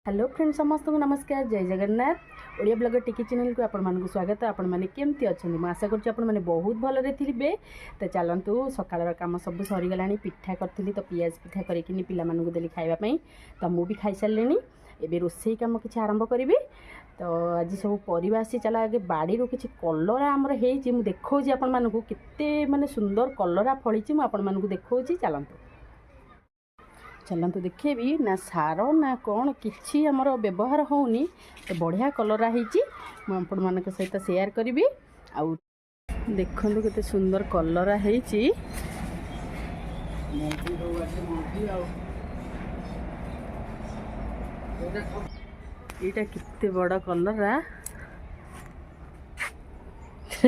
Hello friends समस्त को नमस्कार जय जगन्नाथ ओडिया ब्लॉगर टिकी चैनल को आपण मानक स्वागत। आपण माने केमती अछन म आशा करछि आपण माने बहुत भलरे थिबे। तो चलंतु सकाळर काम सब सरी गलानी पिठा करथिली तो पियाज पिठा करिकिनी पिला मानकु देली खाइबा पई। तो मु भी खाइ सारलेनी एबे रोसई काम किछि आरंभ करिवि। तो आज सब परिवार आसी चला आगे बाड़ी रो किछि कलरा हमर हेछि मु देखौछि आपण मानकु केते माने सुंदर कलरा फळिछि मु आपण मानकु देखौछि। चलतु देखेबी ना सार ना कौन किसी आमर व्यवहार होनी तो बढ़िया कलरा होती आपण मान सहित शेयर करी। आउ देखु केते सुंदर कलरा होती यहाँ केते बड़ कलरा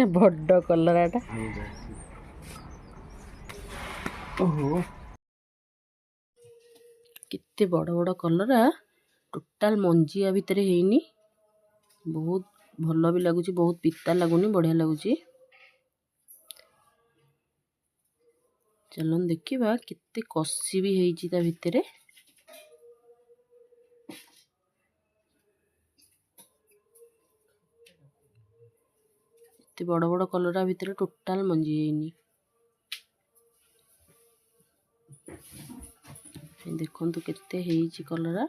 बड़ कलराटा ओहो कितने बड़ बड़ कलरा टोटाल मंजिया भितर हेनी बहुत भल भी लगुच बहुत पिता लगुनि बढ़िया लगुच। चलन देखिबा कितने कसी भी हेची ता भितर इतने बड़ बड़ कलरा भितर टोटाल मंजी हेनी। देखंतु केते हेची कलरा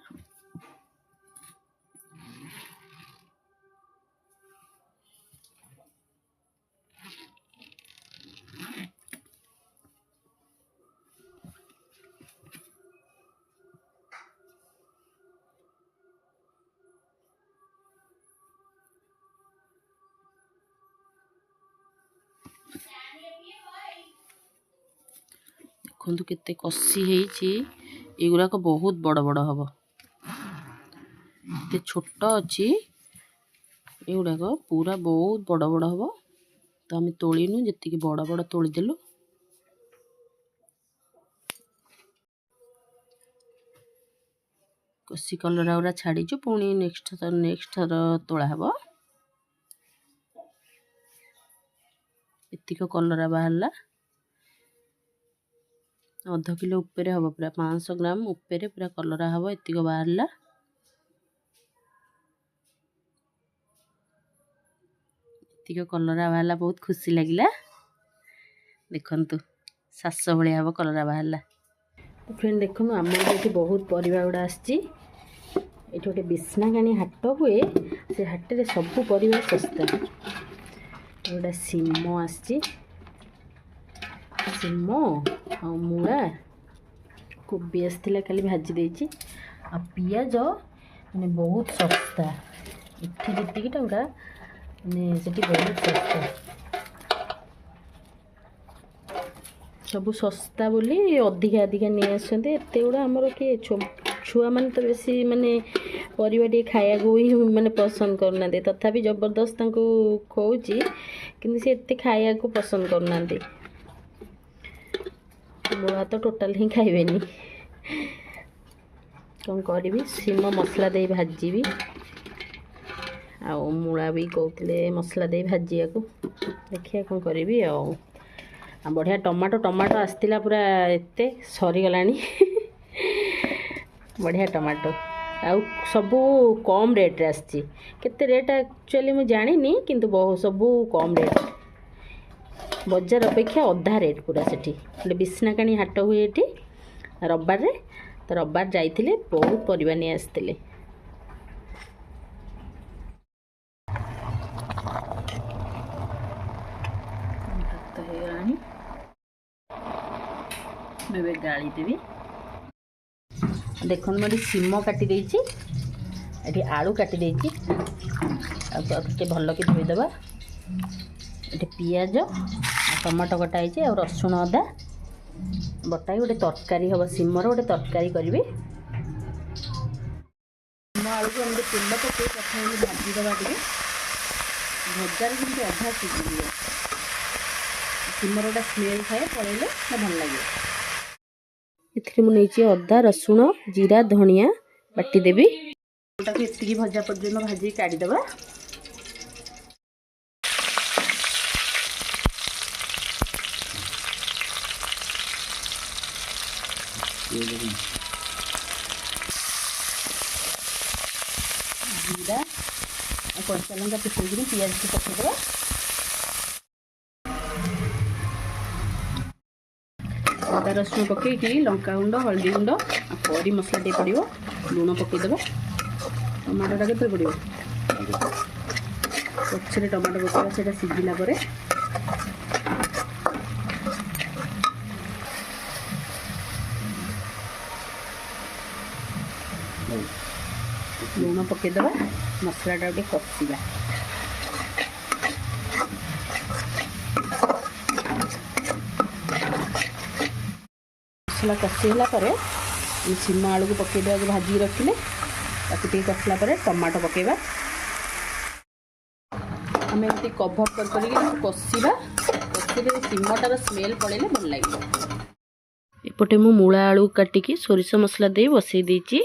देखंतु केते कसी हेची एगुराक बहुत बड़ बड़ हम ये छोट अच्छी एगुड़ाक पूरा बहुत बड़ बड़ हम। तो आम तोड़ू जी बड़ बड़ तोड़देलु कसी कलरा गुरा छाड़ीचु पुणी नेक्स्ट थर तोड़ा हम। एतिक कलरा बाहरला अध किलो उपरे हम पूरा 500 ग्राम उपरे पूरा कलरा हम एतिक बाहरला। एतिक कलरा बाहरला बहुत खुशी लगिला। देखंतु 700 भलिया हम कलरा बाहरला। तो फ्रेंड देखो आमर ये बहुत परिवा गुड़ा आसी गोटे बिस्नागानी हाट हुए से हाट रे सब परिवा सस्ता। गोटा सीम आसी सीम आ मूला कोबी आसला खाली भाजी देची आ पियाज माने बहुत सस्ता इठी जी टंका माने सेठी बहुत सस्ता सब सस्ता बोली अधिका अधिका नहीं आसते एत गुड़ा आमर किए छुआ मैंने तो बेसी माने परिवा टे खाया ही माने पसंद करना तथापि जबरदस्त खोची कि सी एत खाया को पसंद करना मूला तो टोटाल ही खाइबेनी कौन करी सीम मसला दे भाजी आ मूला भी कहते मसला दे भाजिया को देखिए कौन करी बढ़िया टमाटो टमाटो आसला पूरा एते सरीगलानी बढ़िया टमाटो आउ सबू कम रेट रे आसी केते रेट एक्चुअली मुझे जानी किंतु बहुत सबू कम रेट बजार अपेक्षा अधा रेट पूरा सेठी गोटे बिस्नाकाणी हाट हुए ये रविवार रे तो रविवार जाइए बहुत परिवा नहीं आसते। मैं गाड़ी देवी देखो मुझे सीम काटी देती ये आलू काटी देती भल कि धोईदबा ये पियाज टमाटो कटाई और रसुण अदा बटाई गोटे तरकारी हम सीमर गोटे तरकारी करी सीम आलू को हम तेल पकई प्रथम भाजीदबा टे भजार कि अधा सीझी सीमर गोटा स्मेल थाए पड़े भल लगे। ये अदा रसुण जीरा धनिया बाटीदेवी ये भजा पर्यटन भाजी काढ़ीदबा। जीरा कच्चा लंका पिसैकि पियाज को पकईदेवा अदा रसुण पकईकि लंका गुंड हल्दी गुंड करी मसला टे पड़ो लुण पकईदेवा टमाटोटा के पड़ो पछरे टमाटो पकड़ा से सीझला लुण पकईदेवा मसलाटा गोटे कषा मसला कषिगला सीम आलू को पकईदेवा जो भाजी रखिले ताकू कषला टमाटो पकईवा आम एमती कभर कर कषा कषिले सीमटार स्मेल पड़े भल लगे एपटे मु मूला आलू काटिकी सोरिष मसला दे बसई देची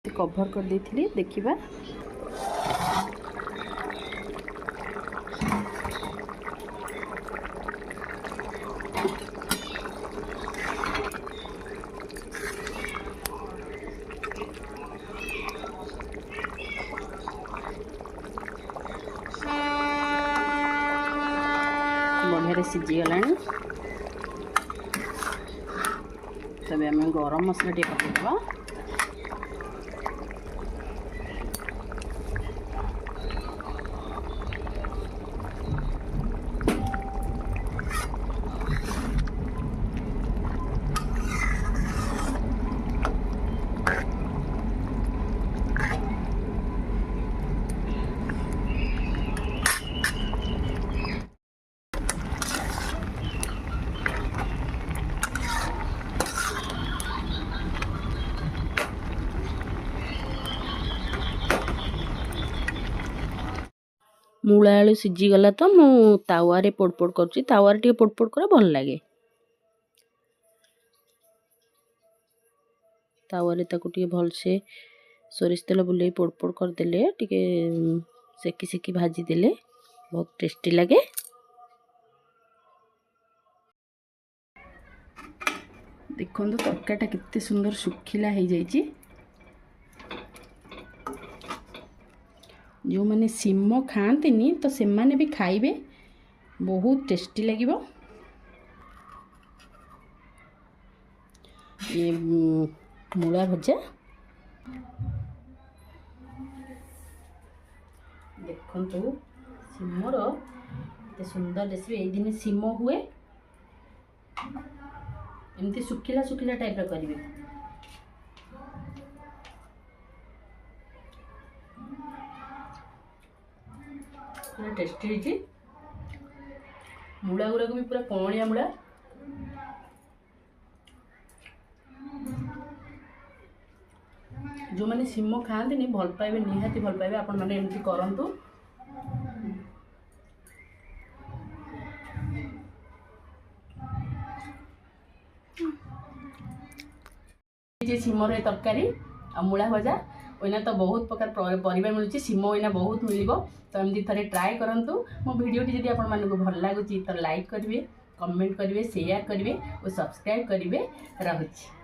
कभर कर देथिली देखिबा बढ़िया सीझी गला तबे आम गरम मसला टे पकईदेवा मूला आलू सीझीगला तो मु तावारे पोड़पोड़ करुच्ची तावारे टे पोड़पोड़ करे भल लगे तावारे ताकू टे भल से सोरिष तेल बुले पोड़पोड़ करदेले टे सेकी सेकी भाजी देले बहुत टेस्टी लगे देखो तरकारीटा केते सुंदर सुखिला हो जाइए जो मैंने सीम खाती तो से माने भी खाइबे बहुत टेस्टी लगे ये मूला भजा देखो सीमर एत सुंदर रेसिपी ये दिन सीम हुए एमती सुखिला सुखिला टाइप करेंगे पूरा टेस्टी है मूला गुड़ा को भी पूरा कणिया मूला जो मैंने सीम खाती भल पाइबे निहाती भल पाइबे आपण मैंने एमती करंतु सीमर तरकारी आ मूला भजा ओना तो बहुत प्रकार परिवार मिलूँ सीम ओना बहुत मिल तो एमती थे ट्राए करूँ मो भिडियोटी जब आपको भल लगुच तो लाइक करेंगे कमेंट करेंगे शेयर करेंगे और सब्सक्राइब करेंगे रहुछि।